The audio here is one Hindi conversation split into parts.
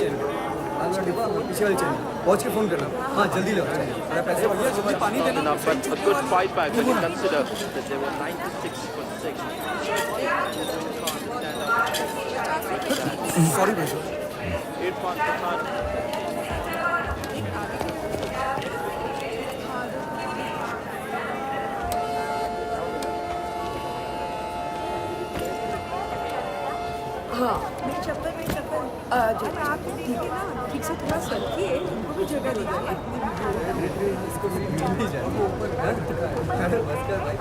चैन लाल डिब्बा पीछे वाली चैन पहुंच के फोन करना हाँ जल्दी ले आओ अरे पैसे भैया जल्दी पानी देना But a good fight back when you consider that they were 96.6. Sorry भाई Irfan Pathan. हाँ मेरी चप्पल जो आप ठीक है ना ठीक से थोड़ा सरकिए उनको भी जगह दीजिए इसको मिल ही जाए बस कर भाई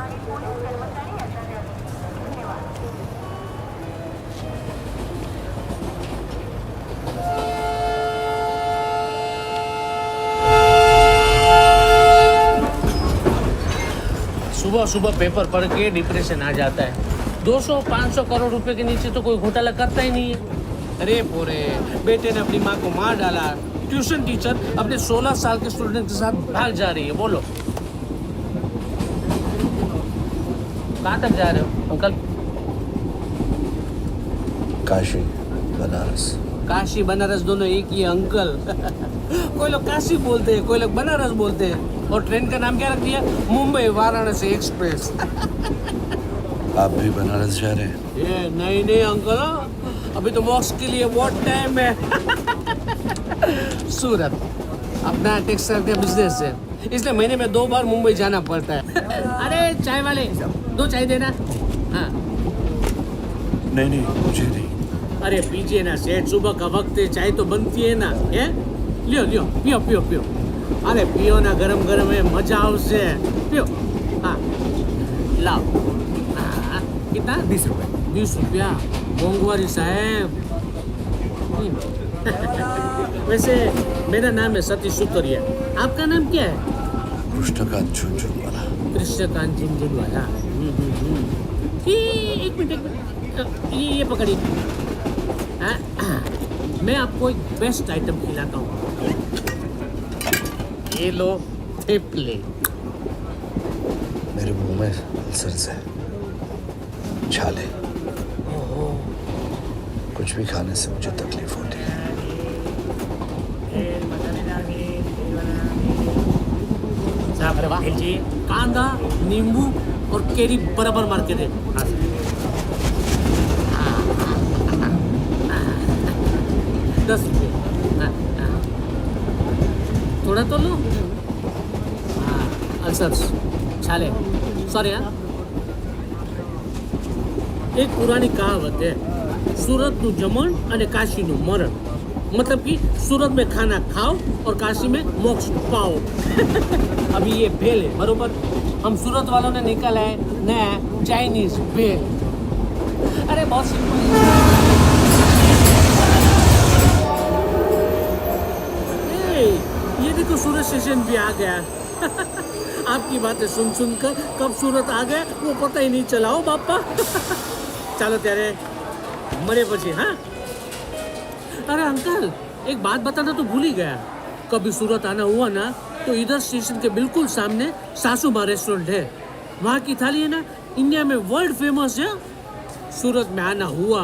सुबह सुबह पेपर पढ़ के डिप्रेशन आ जाता है। 200-500 करोड़ रुपए के नीचे तो कोई घोटाला करता ही नहीं है। अरे पोरे बेटे ने अपनी माँ को मार डाला, ट्यूशन टीचर अपने 16 साल के स्टूडेंट के साथ भाग जा रही है। बोलो कहाँ तक जा रहे हो अंकल? काशी बनारस। काशी बनारस दोनों एक ही है अंकल। कोई लोग काशी बोलते हैं, कोई लोग बनारस बोलते हैं। और ट्रेन का नाम क्या रख दिया? मुंबई वाराणसी एक्सप्रेस। आप भी बनारस जा रहे हैं? ये नहीं अंकल, अभी तो मॉक्स के लिए बहुत टाइम है। सूरत अपना टेक्सटाइल का बिजनेस है, इसलिए महीने में 2 बार मुंबई जाना पड़ता है। अरे चाय वाले 2 चाय देना। हाँ नहीं मुझे नहीं। अरे पीजिए ना सेठ, सुबह का वक्त है, चाय तो बनती है ना। है लियो पियो। अरे पियो ना, गरम गरम है, मजा उससे। पियो। हाँ लाओ। हाँ कितना? 20 रुपए। 20 रुपया मोंगवारी साहब। वैसे मेरा नाम है सतीश सुतरिया, आपका नाम क्या है? कृष्णकांत झुंझुनवाला। कृष्णकांत झुंझुनवाला। एक मिनट ये पकड़िए। मैं आपको एक बेस्ट आइटम खिलाता हूँ। ये लो थेपले। मेरे मुंह में अल्सर्स है, छाले, कुछ भी खाने से मुझे तकलीफ होती है। कांदा नींबू और केरी बराबर मार के दे। 10 रुपये। थोड़ा तो लो। अल्सर्स छाले सॉरी। एक पुरानी कहावत है, सूरतનું જમણ અને કાશીનું મરણ। मतलब कि सूरत में खाना खाओ और काशी में मोक्ष पाओ। अभी ये भेल है बरोबर, हम सूरत वालों ने निकाला है नया चाइनीज भेल। अरे बहुत सिंपल। ये देखो सूरत स्टेशन भी आ गया। आपकी बातें सुनकर कब सूरत आ गए वो पता ही नहीं चला हो बापा। चलो तेरे मरे बचे। हाँ अरे अंकल एक बात बताना तो भूल ही गया, कभी सूरत आना हुआ ना तो इधर स्टेशन के बिल्कुल सामने सासुमा रेस्टोरेंट है, वहाँ की थाली है ना इंडिया में वर्ल्ड फेमस है। सूरत में आना हुआ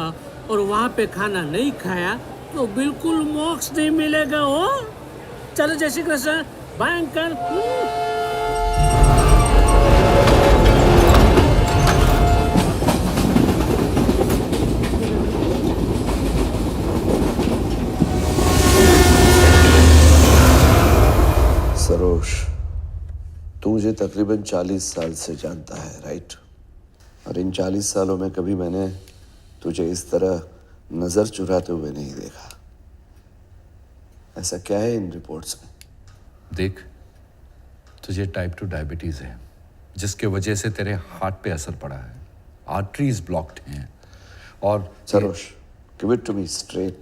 और वहाँ पे खाना नहीं खाया तो बिल्कुल मोक्ष नहीं मिलेगा हो। चलो जय श्री कृष्ण, बाय अंकल। सरोज, तू मुझे तकरीबन 40 साल से जानता है, राइट? और इन 40 सालों में कभी मैंने तुझे इस तरह नजर चुराते हुए नहीं देखा। ऐसा क्या है इन रिपोर्ट्स में? देख, तुझे टाइप 2 डायबिटीज है, जिसके वजह से तेरे हार्ट पे असर पड़ा है, आर्टरीज ब्लॉक्ड हैं। और Saroj, give it to me straight.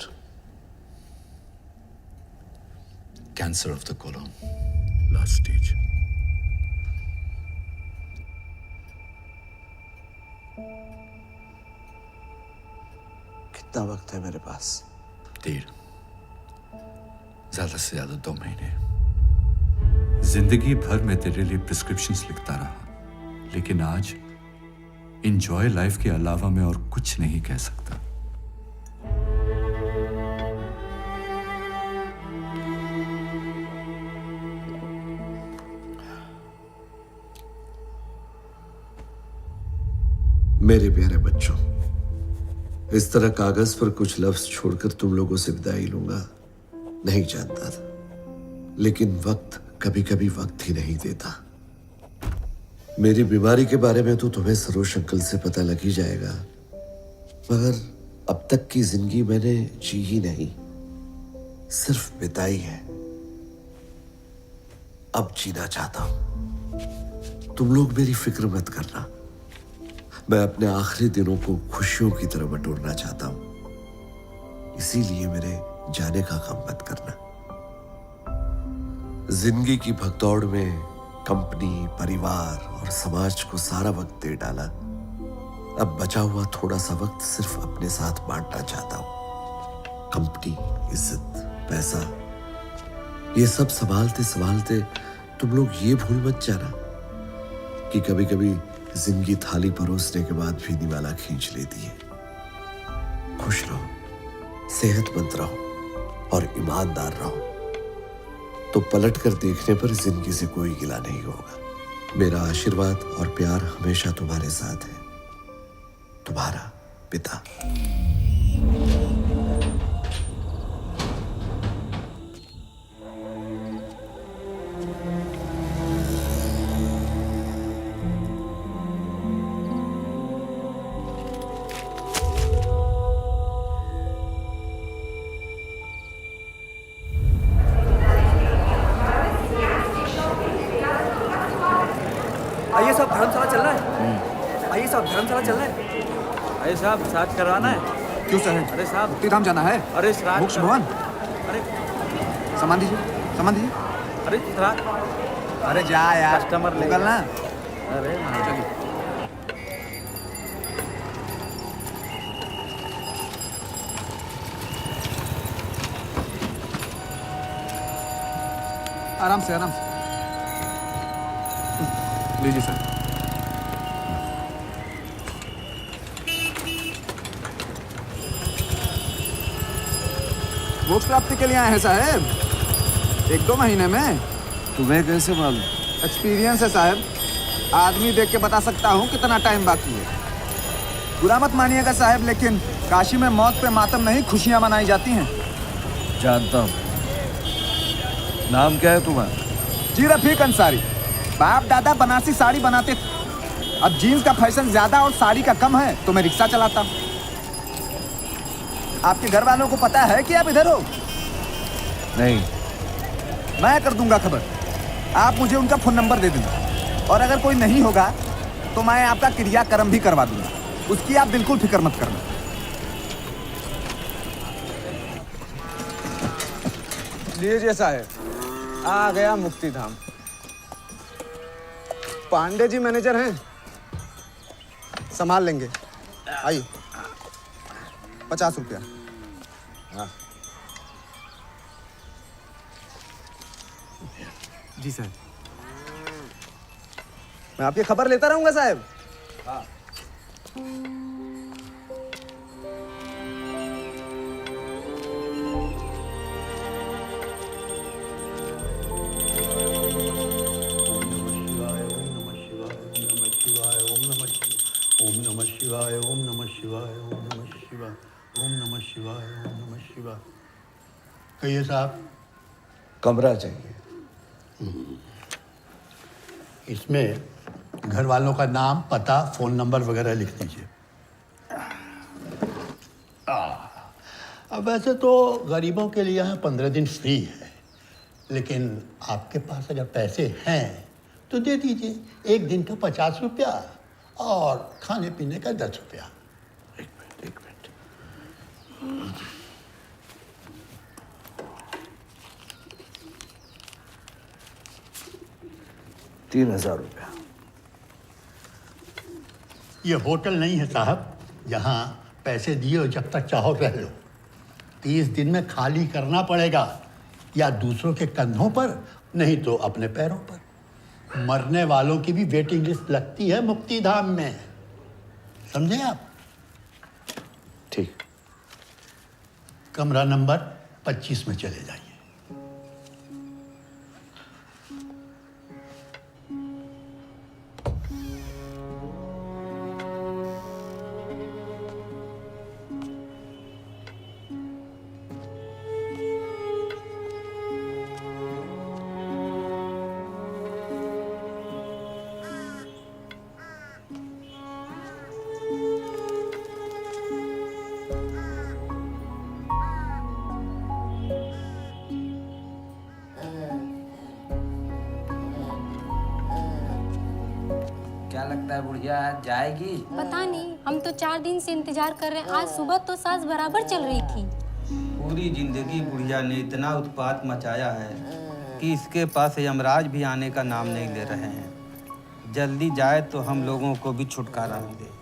Cancer of the colon, last stage. कितना वक्त है मेरे पास? ज्यादा से ज्यादा 2 महीने। जिंदगी भर मैं तेरे लिए प्रिस्क्रिप्शंस लिखता रहा, लेकिन आज एंजॉय लाइफ के अलावा मैं और कुछ नहीं कह सकता। मेरे प्यारे बच्चों, इस तरह कागज पर कुछ लफ्ज छोड़कर तुम लोगों से विदाई लूंगा नहीं जानता था, लेकिन वक्त कभी कभी वक्त ही नहीं देता। मेरी बीमारी के बारे में तो तुम्हें सरोज अंकल से पता लग ही जाएगा, मगर अब तक की जिंदगी मैंने जी ही नहीं, सिर्फ बिताई है। अब जीना चाहता हूं। तुम लोग मेरी फिक्र मत करना, मैं अपने आखिरी दिनों को खुशियों की तरह बटोरना चाहता हूं, इसीलिए मेरे जाने का गम मत करना। जिंदगी की भगदौड़ में कंपनी, परिवार और समाज को सारा वक्त दे डाला। अब बचा हुआ थोड़ा सा वक्त सिर्फ अपने साथ बांटना चाहता हूं। कंपनी, इज्जत, पैसा, ये सब संभालते संभालते तुम लोग ये भूल मत जाना कि कभी कभी जिंदगी थाली परोसने के बाद भी निवाला खींच लेती है। खुश रहो, सेहतमंद रहो और ईमानदार रहो, तो पलट कर देखने पर जिंदगी से कोई गिला नहीं होगा। मेरा आशीर्वाद और प्यार हमेशा तुम्हारे साथ है। तुम्हारा पिता। आइए साहब, धर्मशाला चलना है। आइए साहब, धर्मशाला चलना है। अरे साहब श्राद्ध करवाना है। क्यों सर? अरे साहब मुक्तिधाम जाना है। अरे श्राद्ध मोक्ष भवन। अरे सामान दीजिए, सामान दीजिए। अरे श्राद्ध अरे जा यार, कस्टमर ले निकलना। अरे चलिए। आराम से, आराम से लीजिए सर। मोक्ष प्राप्ति के लिए आए हैं साहब, 1-2 महीने में। तुम्हें कैसे मालूम? एक्सपीरियंस है साहब, आदमी देख के बता सकता हूँ कितना टाइम बाकी है। बुरा मत मानिएगा साहब, लेकिन काशी में मौत पे मातम नहीं, खुशियाँ मनाई जाती हैं। जानता हूँ। नाम क्या है तुम्हारा? जी रफीक अंसारी। बाप दादा बनारसी साड़ी बनाते थे। अब जीन्स का फैशन ज्यादा और साड़ी का कम है, तो मैं रिक्शा चलाता हूँ। आपके घर वालों को पता है कि आप इधर हो? नहीं। मैं कर दूंगा खबर। आप मुझे उनका फोन नंबर दे देना, और अगर कोई नहीं होगा तो मैं आपका क्रियाक्रम भी करवा दूंगा। उसकी आप बिल्कुल फिक्र मत करना। लीजिए साहब, आ गया मुक्तिधाम। पांडे जी मैनेजर हैं, संभाल लेंगे। आइए, 50 रुपया। जी साहब। मैं आपकी खबर लेता रहूंगा साहब। ओम नमः शिवाय, ओम नमः शिवाय, ओम नमः शिवाय, ओम नमः शिवाय, ओम नमः शिवाय। कहिए साहब। कमरा चाहिए। इसमें घर वालों का नाम, पता, फोन नंबर वगैरह लिख दीजिए। अब वैसे तो गरीबों के लिए यहाँ 15 दिन फ्री है, लेकिन आपके पास अगर पैसे हैं तो दे दीजिए। 1 दिन का 50 रुपया और खाने पीने का 10 रुपया। एक मिनट। 3000 रुपया। ये होटल नहीं है साहब, यहाँ पैसे दिए और जब तक चाहो रह लो। 30 दिन में खाली करना पड़ेगा, या दूसरों के कंधों पर, नहीं तो अपने पैरों पर। मरने वालों की भी वेटिंग लिस्ट लगती है मुक्तिधाम में, समझे आप? ठीक। कमरा नंबर 25 में चले जाइए। क्या लगता है बुढ़िया आज जाएगी? पता नहीं, हम तो 4 दिन से इंतजार कर रहे हैं। आज सुबह तो सांस बराबर चल रही थी। पूरी जिंदगी बुढ़िया ने इतना उत्पात मचाया है कि इसके पास यमराज भी आने का नाम नहीं ले रहे हैं। जल्दी जाए तो हम लोगों को भी छुटकारा मिले।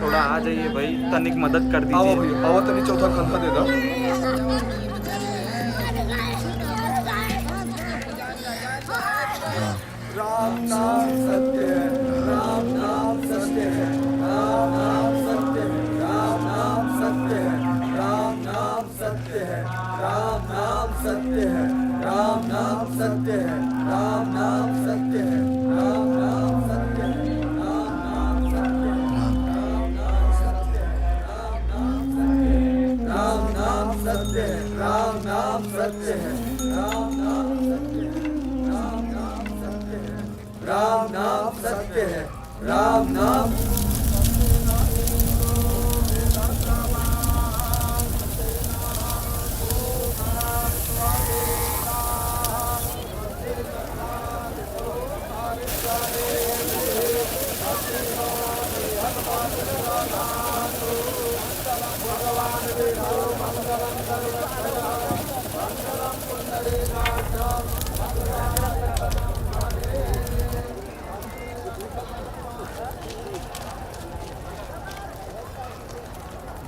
थोड़ा आ जाइए भाई, तनिक मदद कर दीजिए। आओ तनी चौथा कंधा दे दो। राम नाम सत्य है, राम नाम सत्य है, राम नाम सत्य है, राम नाम सत्य है, राम नाम सत्य है, राम नाम सत्य है, राम नाम सत्य है, राम नाम सत्य है, राम नाम सत्य है, राम नाम सत्य है, राम नाम सत्य है, राम नाम सत्य है, राम नाम सत्य है, राम नाम सत्य है, राम नाम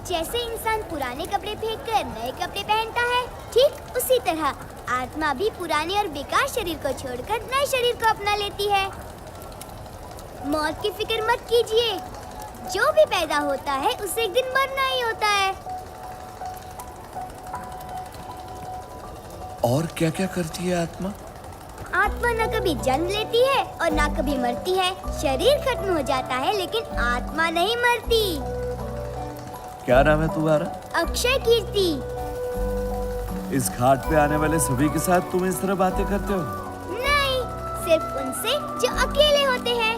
जैसे इंसान पुराने कपड़े फेंककर नए कपड़े पहनता है, ठीक उसी तरह आत्मा भी पुराने और बेकार शरीर को छोड़कर नए शरीर को अपना लेती है। मौत की फिक्र मत कीजिए, जो भी पैदा होता है उसे एक दिन मरना ही होता है। और क्या क्या करती है आत्मा? आत्मा न कभी जन्म लेती है और न कभी मरती है। शरीर खत्म हो जाता है लेकिन आत्मा नहीं मरती। क्या नाम है तुम्हारा? अक्षय कीर्ति। इस घाट पे आने वाले सभी के साथ तुम इस तरह बातें करते हो? नहीं, सिर्फ उनसे जो अकेले होते हैं।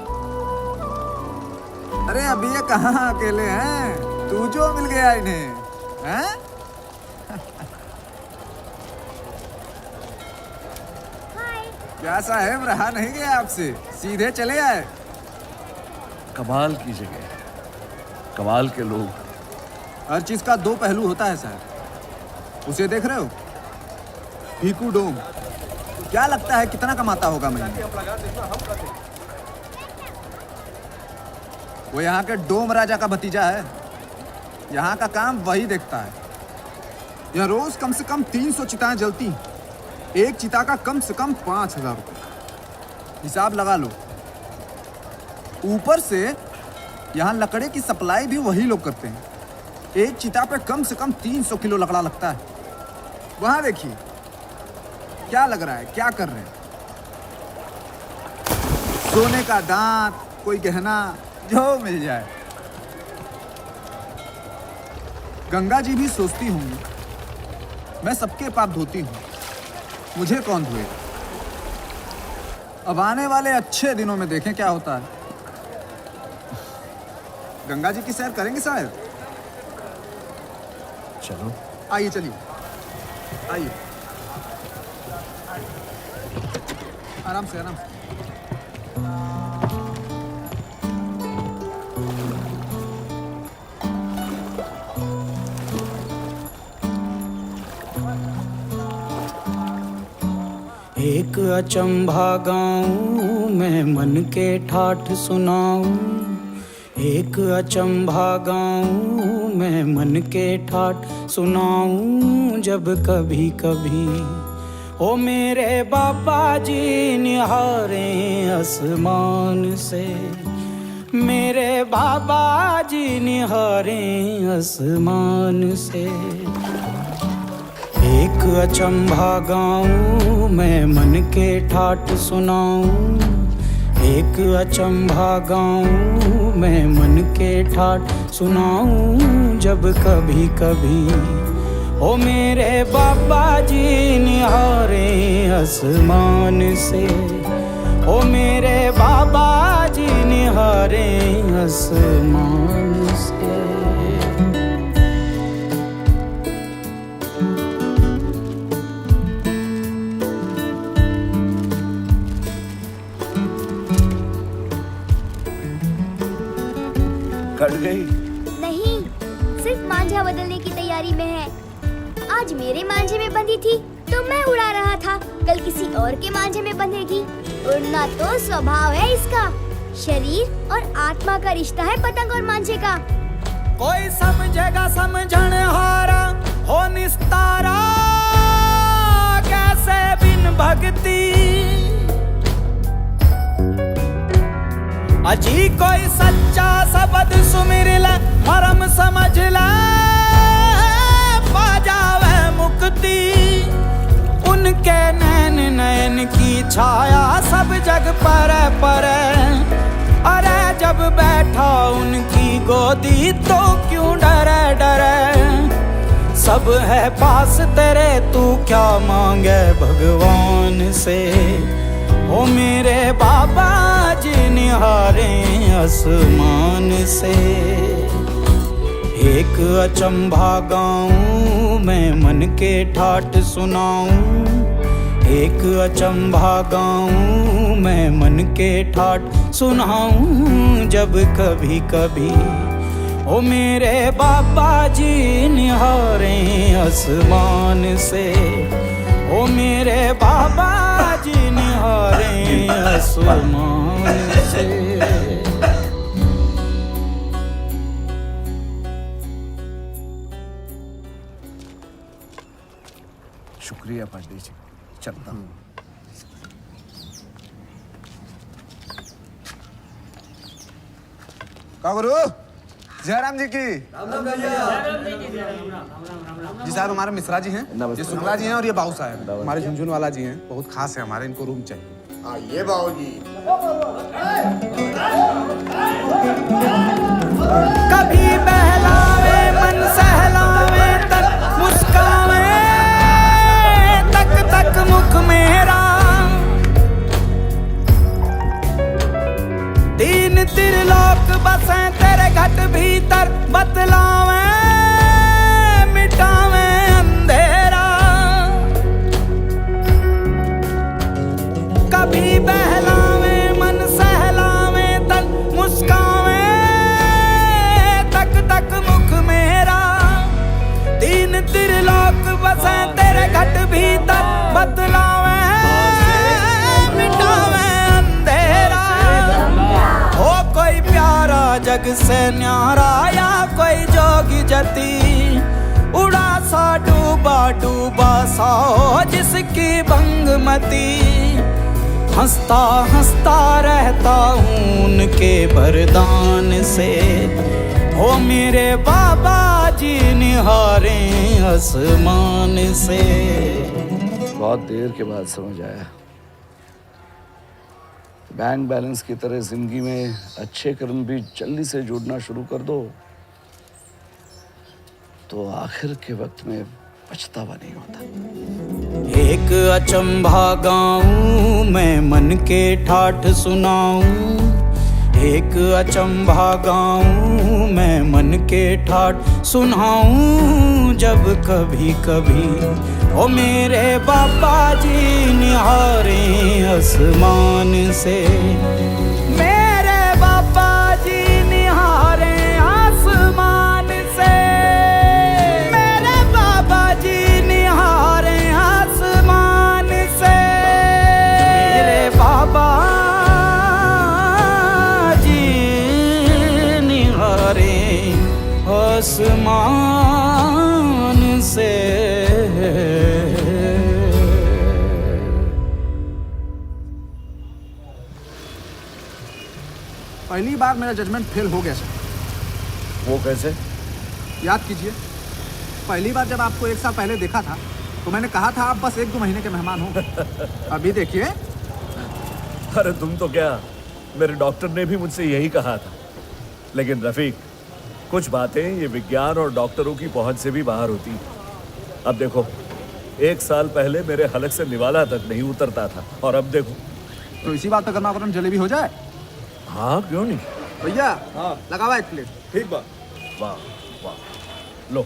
अरे अभी ये कहाँ अकेले हैं? तू जो मिल गया इन्हें, हैं? क्या साहब, रहा नहीं गया आपसे, सीधे चले आए। कमाल की जगह, कमाल के लोग। हर चीज का दो पहलू होता है साहब। उसे देख रहे हो, भीकू डोम, क्या लगता है कितना कमाता होगा महीने? वो यहाँ के डोम राजा का भतीजा है। यहाँ का काम वही देखता है। यहाँ रोज कम से कम 300 चिताएं जलती हैं। एक चिता का कम से कम 5,000 रुपये। हिसाब लगा लो। ऊपर से यहाँ लकड़े की सप्लाई भी वही लोग करते हैं। एक चिता पे कम से कम 300 किलो लकड़ा लगता है। वहां देखिए क्या लग रहा है, क्या कर रहे हैं। सोने का दांत, कोई गहना, जो मिल जाए। गंगा जी भी सोचती होंगी, मैं सबके पाप धोती हूँ, मुझे कौन धोएगा। अब आने वाले अच्छे दिनों में देखें क्या होता है। गंगा जी की सैर करेंगे साहब? चलो आइए, चलिए आइए, आराम से आराम से। एक अचंभा गाऊं मैं मन के ठाठ सुनाऊं। एक अचंभा गाऊं मैं मन के ठाठ सुनाऊं। जब कभी कभी ओ मेरे बाबा जी निहारें आसमान से। मेरे बाबा जी निहारें आसमान से। एक अचंभा गाऊं मैं मन के ठाठ सुनाऊं। एक अचंभा गाऊं मैं मन के ठाठ सुनाऊं। जब कभी कभी ओ मेरे बाबा जी निहारें आसमान से। ओ मेरे बाबा जी निहारें आसमान से। कट गई? नहीं, सिर्फ मांझा बदलने की तैयारी में है। आज मेरे मांझे में बंधी थी तो मैं उड़ा रहा था, कल किसी और के मांझे में बंधेगी। उड़ना तो स्वभाव है इसका। शरीर और आत्मा का रिश्ता है पतंग और मांझे का। कोई समझेगा समझण हारा हो निस्तारा। कैसे बिन भक्ति अजी कोई सच्चा शब्द सुमिर ले मरम समझ ले। पा जावे मुक्ति उनके नैन नयन की छाया सब जग पर अरे जब बैठा उनकी गोदी तो क्यों डरे डरे। सब है पास तेरे तू क्या मांगे भगवान से। ओ मेरे बाबा जी निहारें आसमान से। एक अचंभा गाऊं मैं मन के ठाठ सुनाऊं। एक अचंभा गाऊं मैं मन के ठाठ सुनाऊं। जब कभी कभी ओ मेरे बाबा जी निहारें आसमान से। ओ मेरे बाबा जी निहारें आसमान से। शुक्रिया पंडित जी, चलता हूँ। का गुरु जयराम जी की। जी साहब हमारे मिश्रा जी हैं, ये शुक्ला जी हैं और ये बाबू साहब हमारे झुनझुन वाला जी हैं। बहुत खास है हमारे, इनको रूम चाहिए। हाँ ये बाबू जी। कभी बहलावे मन सहलावे तक मुस्कावे तक तक मुख मेरा। तीन त्रिलोक बसे तेरे घट भीतर बतलावे मिटावे अंधेरा। जग से न्यारा या कोई जोगी जती, उड़ा सा डूबा डूबा सा हो जिसकी बंगमती। हंसता हंसता रहता हूँ उनके वरदान से, हो मेरे बाबा जी निहारे आसमान से। बहुत देर के बाद समझ आया, बैंक बैलेंस की तरह जिंदगी में अच्छे कर्म भी जल्दी से जुड़ना शुरू कर दो तो आखिर के वक्त में पछतावा नहीं होता। एक अचंभा गाऊं मैं मन के ठाठ सुनाऊं, एक अचंभा गाऊं मैं मन के ठाठ सुनाऊं। जब कभी कभी ओ मेरे बाबा जी निहारे आसमान से, मेरे बाबा जी निहारे आसमान से, मेरे बाबा जी निहारे आसमान से, मेरे बाबा आसमान से। पहली बार मेरा जजमेंट फेल हो गया सर। वो कैसे? याद कीजिए, पहली बार जब आपको 1 साल पहले देखा था तो मैंने कहा था आप बस 1-2 महीने के मेहमान हो। अभी देखिए। अरे तुम तो क्या, मेरे डॉक्टर ने भी मुझसे यही कहा था। लेकिन रफीक, कुछ बातें ये विज्ञान और डॉक्टरों की पहुंच से भी बाहर होती हैं। अब देखो, 1 साल पहले मेरे हलक से निवाला तक नहीं उतरता था और अब देखो। तो इसी बात पर गर्मा गर्म जलेबी हो जाए। हाँ क्यों नहीं भैया। हाँ लगावा 1 प्लेट। ठीक बा। वाह वाह, लो।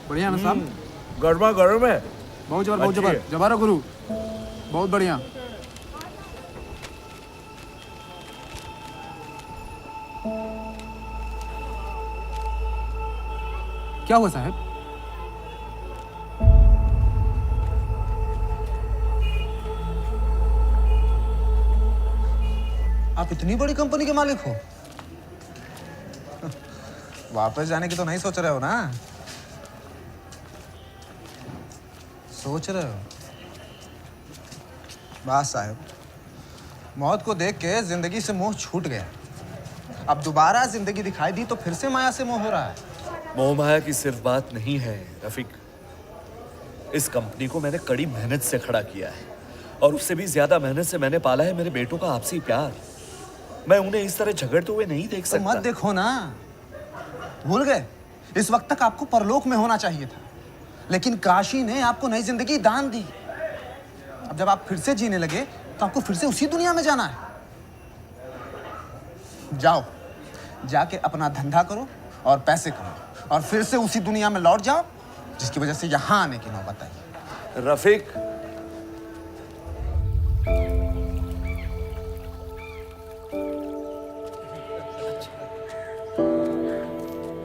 बढ़िया ना साहब? गर्मा गर्म है। बहुत जबर, बहुत जबर, जबर है गुरु, बहुत बढ़िया। क्या हुआ साहब? आप इतनी बड़ी कंपनी के मालिक हो? वापस जाने की तो नहीं सोच रहे हो ना? सोच रहे हो? बस साहब, मौत को देख के जिंदगी से मोह छूट गया। अब दोबारा जिंदगी दिखाई दी तो फिर से माया से मोह हो रहा है। मोह माया की सिर्फ बात नहीं है रफीक, इस कंपनी को मैंने कड़ी मेहनत से खड़ा किया है और उससे भी ज्यादा मेहनत से मैंने पाला है मेरे बेटों का आपसी प्यार। मैं उन्हें इस तरह झगड़ते हुए नहीं देख सकता। तो मत देखो ना, भूल गए? इस वक्त तक आपको परलोक में होना चाहिए था, लेकिन काशी ने आपको नई जिंदगी दान दी। अब जब आप फिर से जीने लगे तो आपको फिर से उसी दुनिया में जाना है। जाओ, जाके अपना धंधा करो और पैसे कमाओ और फिर से उसी दुनिया में लौट जाओ जिसकी वजह से यहां आने की नौबत आई। रफीक,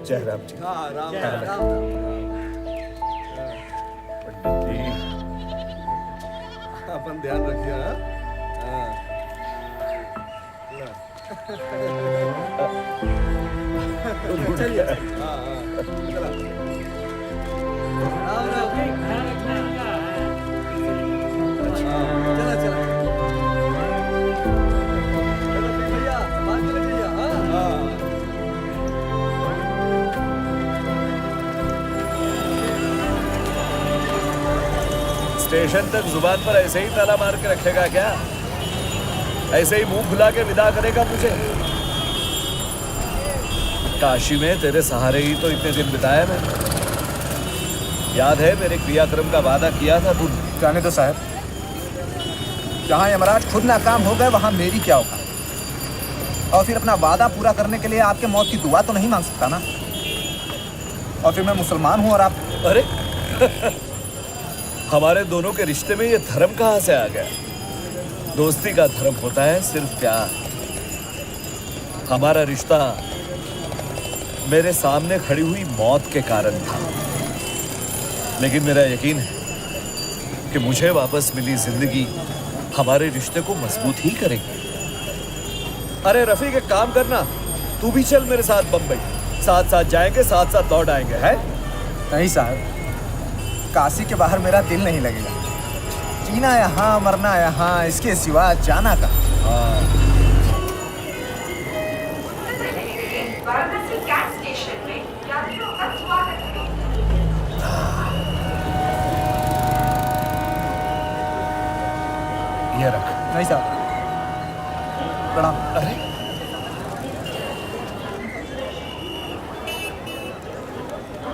जय राम जी। हाँ, राम जय राम राम। पंडित जी, अपन ध्यान रखिए। चलिए। हाँ हाँ, चला। राम राम। चला चला। भैया बात करें भैया। हाँ हाँ। स्टेशन तक जुबान पर ऐसे ही ताला मार के रखेगा क्या? ऐसे ही मुंह खुला के विदा करेगा मुझे? काशी में तेरे सहारे ही तो इतने दिन बिताया मैं। याद है मेरे क्रियाक्रम का वादा किया था तूने? जाने दो साहब, जहाँ यमराज खुद नाकाम हो गए वहाँ मेरी क्या औकात? और फिर अपना वादा पूरा करने के लिए आपके मौत की दुआ तो नहीं मांग सकता ना। और फिर मैं मुसलमान हूँ और आप। अरे हमारे दोनों के रिश्ते में ये धर्म कहाँ से आ गया? दोस्ती का धर्म होता है सिर्फ प्यार। हमारा रिश्ता मेरे सामने खड़ी हुई मौत के कारण था, लेकिन मेरा यकीन है कि मुझे वापस मिली जिंदगी हमारे रिश्ते को मजबूत ही करेंगे। अरे रफीक, एक काम करना, तू भी चल मेरे साथ बम्बई, साथ साथ जाएंगे, साथ साथ लौट आएंगे। है नहीं साहब, काशी के बाहर मेरा दिल नहीं लगेगा। जीना यहाँ, मरना यहाँ, इसके सिवा जाना कहाँ। वाराणसी कैंट स्टेशन में यात्रियों का स्वागत है। ये रख। नहीं साहब, प्रणाम। अरे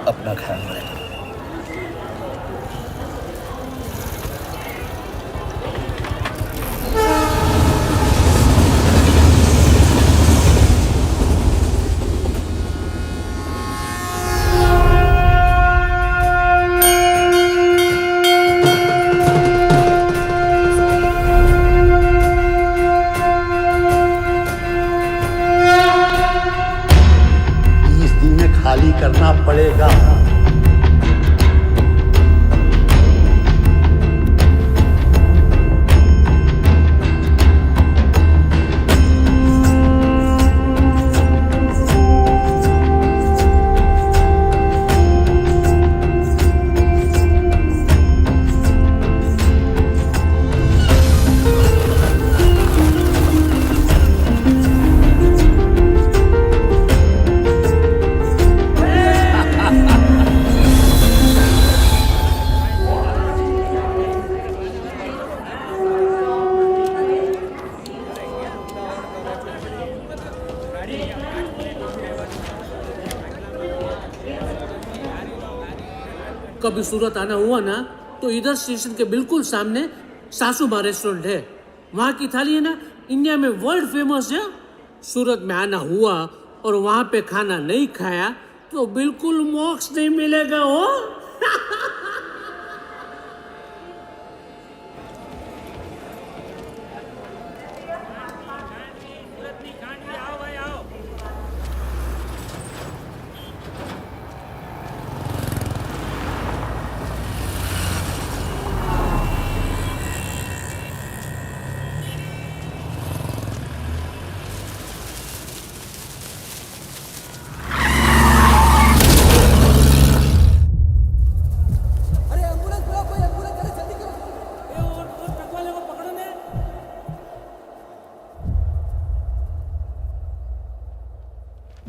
अपना ख्याल रखना। खाली करना पड़ेगा। कभी सूरत आना हुआ ना तो इधर स्टेशन के बिल्कुल सामने सासुमा रेस्टोरेंट है। वहाँ की थाली है ना इंडिया में वर्ल्ड फेमस है। सूरत में आना हुआ और वहाँ पे खाना नहीं खाया तो बिल्कुल मोक्ष नहीं मिलेगा हो।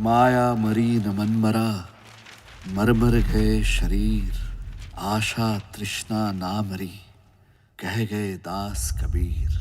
माया मरी न मन मरा, मर मर गए शरीर, आशा तृष्णा ना मरी, कह गए दास कबीर।